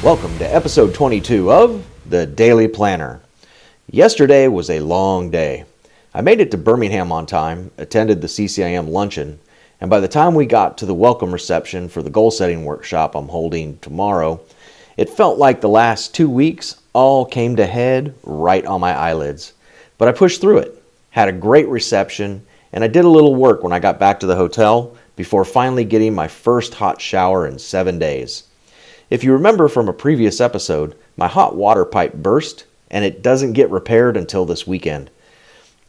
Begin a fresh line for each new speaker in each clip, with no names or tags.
Welcome to episode 22 of The Daily Planner. Yesterday was a long day. I made it to Birmingham on time, attended the CCIM Luncheon, and by the time we got to the welcome reception for the goal-setting workshop I'm holding tomorrow, it felt like the last 2 weeks all came to head right on my eyelids. But I pushed through it, had a great reception, and I did a little work when I got back to the hotel before finally getting my first hot shower in 7 days. If you remember from a previous episode, my hot water pipe burst, and it doesn't get repaired until this weekend.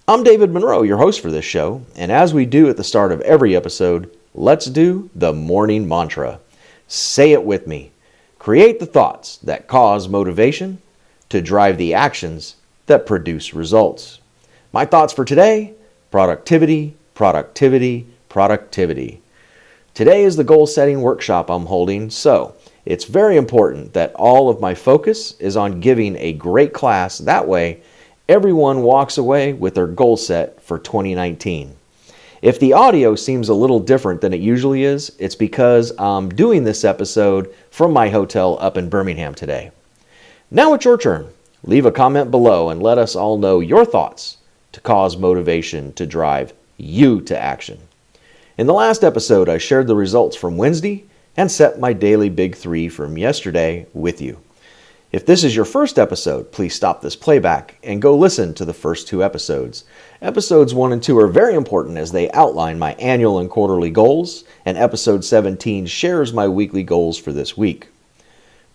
I'm David Monroe, your host for this show, and as we do at the start of every episode, let's do the morning mantra. Say it with me. Create the thoughts that cause motivation to drive the actions that produce results. My thoughts for today: productivity, productivity, productivity. Today is the goal-setting workshop I'm holding, so it's very important that all of my focus is on giving a great class. That way, everyone walks away with their goal set for 2019. If the audio seems a little different than it usually is, it's because I'm doing this episode from my hotel up in Birmingham today. Now it's your turn. Leave a comment below and let us all know your thoughts to cause motivation to drive you to action. In the last episode, I shared the results from Wednesday and set my daily big three from yesterday with you. If this is your first episode, please stop this playback and go listen to the first two episodes. Episodes 1 and 2 are very important as they outline my annual and quarterly goals, and episode 17 shares my weekly goals for this week.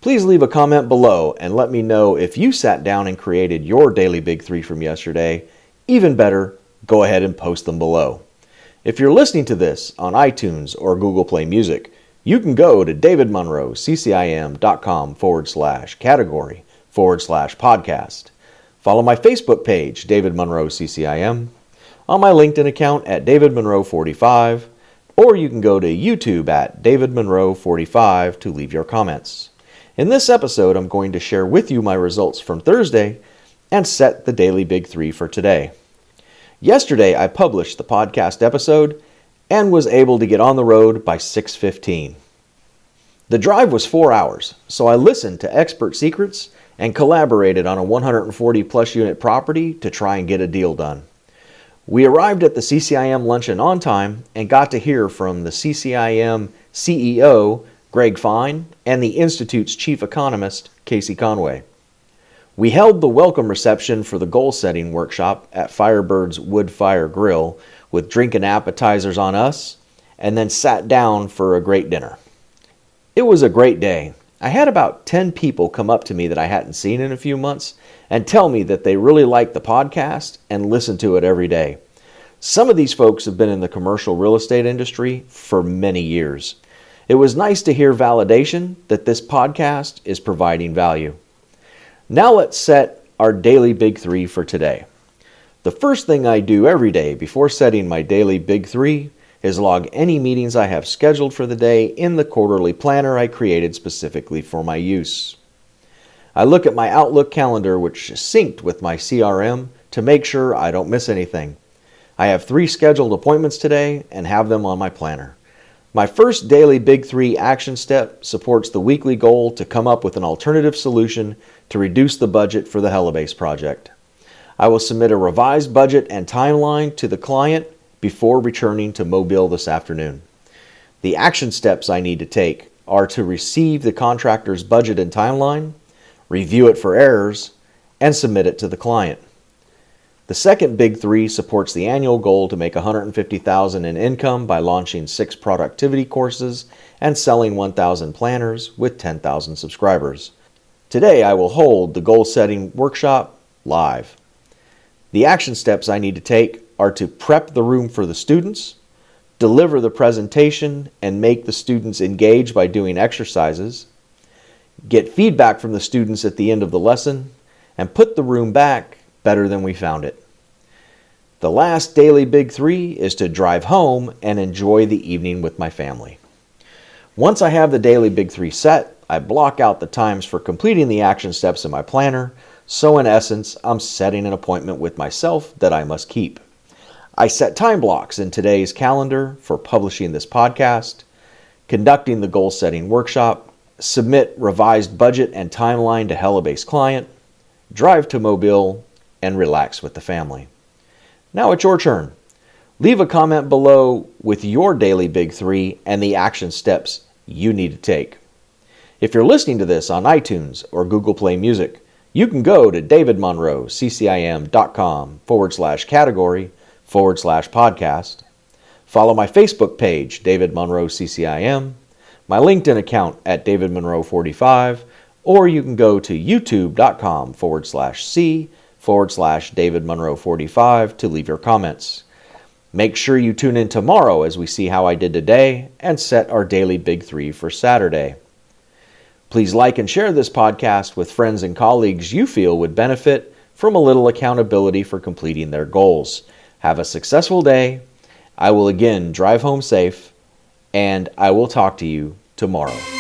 Please leave a comment below and let me know if you sat down and created your daily big three from yesterday. Even better, go ahead and post them below. If you're listening to this on iTunes or Google Play Music, you can go to davidmonroeccim.com/category/podcast. Follow my Facebook page, David Monroe CCIM, on my LinkedIn account at David Monroe 45, or you can go to YouTube at David Monroe 45 to leave your comments. In this episode, I'm going to share with you my results from Thursday and set the daily big three for today. Yesterday, I published the podcast episode and was able to get on the road by 6:15. The drive was 4 hours, so I listened to expert secrets and collaborated on a 140 plus unit property to try and get a deal done. We arrived at the CCIM Luncheon on time and got to hear from the CCIM CEO, Greg Fine, and the Institute's chief economist, Casey Conway. We held the welcome reception for the goal-setting workshop at Firebird's Wood Fire Grill with drink and appetizers on us, and then sat down for a great dinner. It was a great day. I had about 10 people come up to me that I hadn't seen in a few months and tell me that they really like the podcast and listen to it every day. Some of these folks have been in the commercial real estate industry for many years. It was nice to hear validation that this podcast is providing value. Now let's set our daily big three for today. The first thing I do every day before setting my daily big three is log any meetings I have scheduled for the day in the quarterly planner I created specifically for my use. I look at my Outlook calendar, which is synced with my CRM, to make sure I don't miss anything. I have 3 scheduled appointments today and have them on my planner. My first daily big three action step supports the weekly goal to come up with an alternative solution to reduce the budget for the Helibase project. I will submit a revised budget and timeline to the client before returning to Mobile this afternoon. The action steps I need to take are to receive the contractor's budget and timeline, review it for errors, and submit it to the client. The second big three supports the annual goal to make $150,000 in income by launching 6 productivity courses and selling 1,000 planners with 10,000 subscribers. Today I will hold the goal-setting workshop live. The action steps I need to take are to prep the room for the students, deliver the presentation and make the students engage by doing exercises, get feedback from the students at the end of the lesson, and put the room back better than we found it. The last daily big three is to drive home and enjoy the evening with my family. Once I have the daily big three set, I block out the times for completing the action steps in my planner, so in essence, I'm setting an appointment with myself that I must keep. I set time blocks in today's calendar for publishing this podcast, conducting the goal-setting workshop, submit revised budget and timeline to Hello-based client, drive to Mobile, and relax with the family. Now it's your turn. Leave a comment below with your daily big three and the action steps you need to take. If you're listening to this on iTunes or Google Play Music, you can go to davidmonroeccim.com/category/podcast. Follow my Facebook page, David Monroe CCIM, my LinkedIn account at David Monroe 45, or you can go to youtube.com/c/David Monroe 45 to leave your comments. Make sure you tune in tomorrow as we see how I did today and set our daily big three for Saturday. Please like and share this podcast with friends and colleagues you feel would benefit from a little accountability for completing their goals. Have a successful day. I will again drive home safe, and I will talk to you tomorrow.